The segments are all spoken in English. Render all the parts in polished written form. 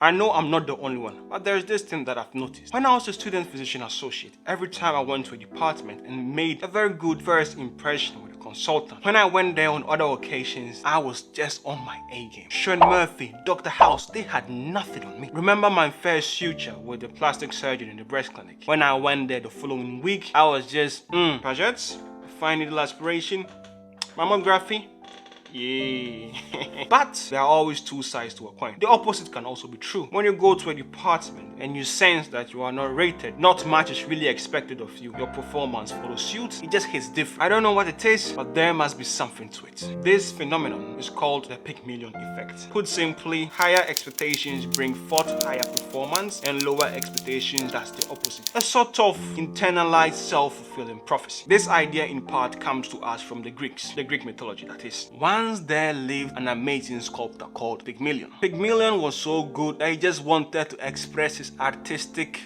I know I'm not the only one, but there's this thing that I've noticed. When I was a student physician associate, every time I went to a department and made a very good first impression with a consultant, when I went there on other occasions, I was just on my A game. Sean Murphy, Dr. House, they had nothing on me. Remember my first suture with the plastic surgeon in the breast clinic? When I went there the following week, I was just, projects, fine needle aspiration, mammography, yeah. But there are always two sides to a coin. The opposite can also be true. When you go to a department and you sense that you are not rated, not much is really expected of you, your performance follows suit, it just hits different. I don't know what it is, but there must be something to it. This phenomenon is called the pygmalion effect. Put simply, higher expectations bring forth higher performance, and lower expectations, that's the opposite. A sort of internalized self-fulfilling prophecy. This idea in part comes to us from the Greeks, the Greek mythology that is. Once there lived an amazing sculptor called Pygmalion. Pygmalion was so good that he just wanted to express his artistic.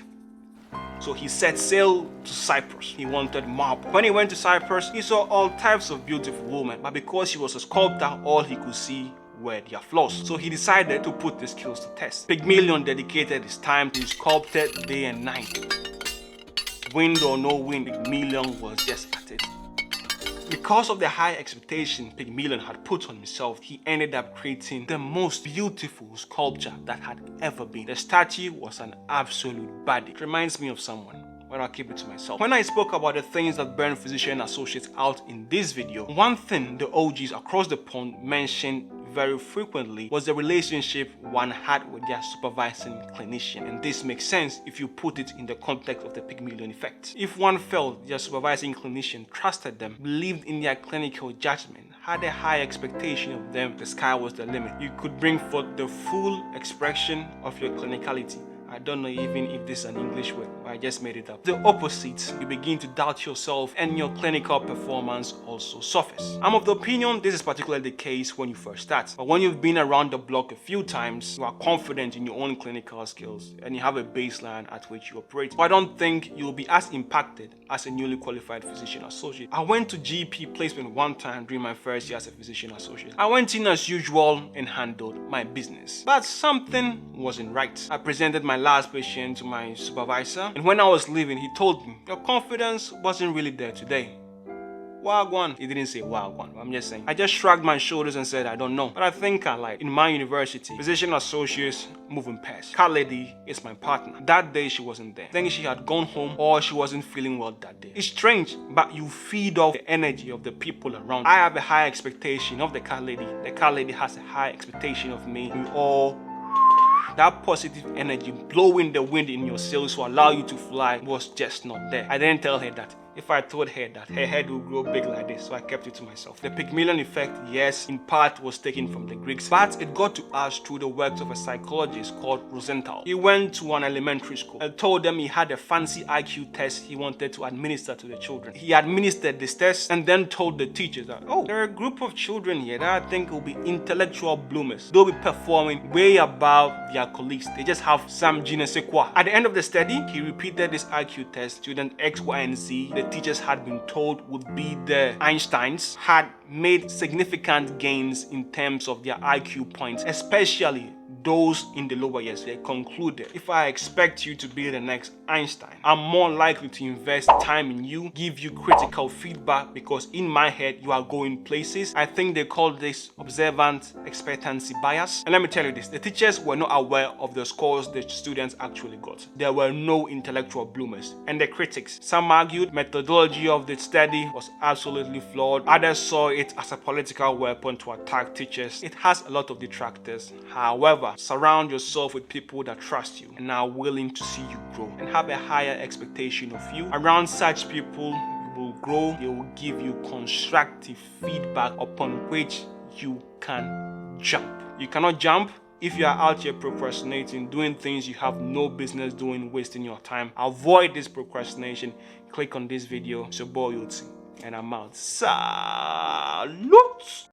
So he set sail to Cyprus. He wanted marble. When he went to Cyprus, he saw all types of beautiful women, but because he was a sculptor, all he could see were their flaws. So he decided to put the skills to test. Pygmalion dedicated his time to sculpting day and night. Wind or no wind, Pygmalion was just at it. Because of the high expectation Pygmalion had put on himself, he ended up creating the most beautiful sculpture that had ever been. The statue was an absolute baddie. It reminds me of someone, but I'll keep it to myself. When I spoke about the things that burn physician associates out in this video, one thing the OGs across the pond mentioned very frequently was the relationship one had with their supervising clinician. And this makes sense if you put it in the context of the Pygmalion effect. If one felt their supervising clinician trusted them, believed in their clinical judgment, had a high expectation of them, the sky was the limit. You could bring forth the full expression of your clinicality. I don't know even if this is an English word, but I just made it up. The opposite, you begin to doubt yourself and your clinical performance also suffers. I'm of the opinion this is particularly the case when you first start. But when you've been around the block a few times, you are confident in your own clinical skills and you have a baseline at which you operate. So I don't think you'll be as impacted as a newly qualified physician associate. I went to GP placement one time during my first year as a physician associate. I went in as usual and handled my business. But something wasn't right. I presented my last patient to my supervisor, and when I was leaving, he told me, "Your confidence wasn't really there today." Wagwan. He didn't say wagwan, I'm just saying. I just shrugged my shoulders and said, I don't know. But I think I lied. In my university, physician associates moving past. Car lady is my partner. That day she wasn't there. I think she had gone home or she wasn't feeling well that day. It's strange, but you feed off the energy of the people around. I have a high expectation of the car lady. The car lady has a high expectation of me. We all that positive energy blowing the wind in your sails to allow you to fly was just not there. I didn't tell her that. If I told her that, her head would grow big like this, so I kept it to myself. The Pygmalion effect, yes, in part was taken from the Greeks, but it got to us through the works of a psychologist called Rosenthal. He went to an elementary school and told them he had a fancy IQ test he wanted to administer to the children. He administered this test and then told the teachers that, oh, there are a group of children here that I think will be intellectual bloomers. They'll be performing way above their colleagues. They just have some je ne sais quoi. At the end of the study, he repeated this IQ test. Student X, Y, and Z, the teachers had been told would be the Einsteins, had made significant gains in terms of their IQ points, especially those in the lower years. They concluded, if I expect you to be the next Einstein, I'm more likely to invest time in you, give you critical feedback, because in my head you are going places. I think they call this observant expectancy bias. And let me tell you this, the teachers were not aware of the scores the students actually got. There were no intellectual bloomers. And the critics, some argued methodology of the study was absolutely flawed. Others saw it as a political weapon to attack teachers. It has a lot of detractors. However, surround yourself with people that trust you and are willing to see you grow and have a higher expectation of you. Around such people, you will grow. They will give you constructive feedback upon which you can jump. You cannot jump if you are out here procrastinating, doing things you have no business doing, wasting your time. Avoid this procrastination. Click on this video. It's your boy Yotsi, and I'm out. Salute!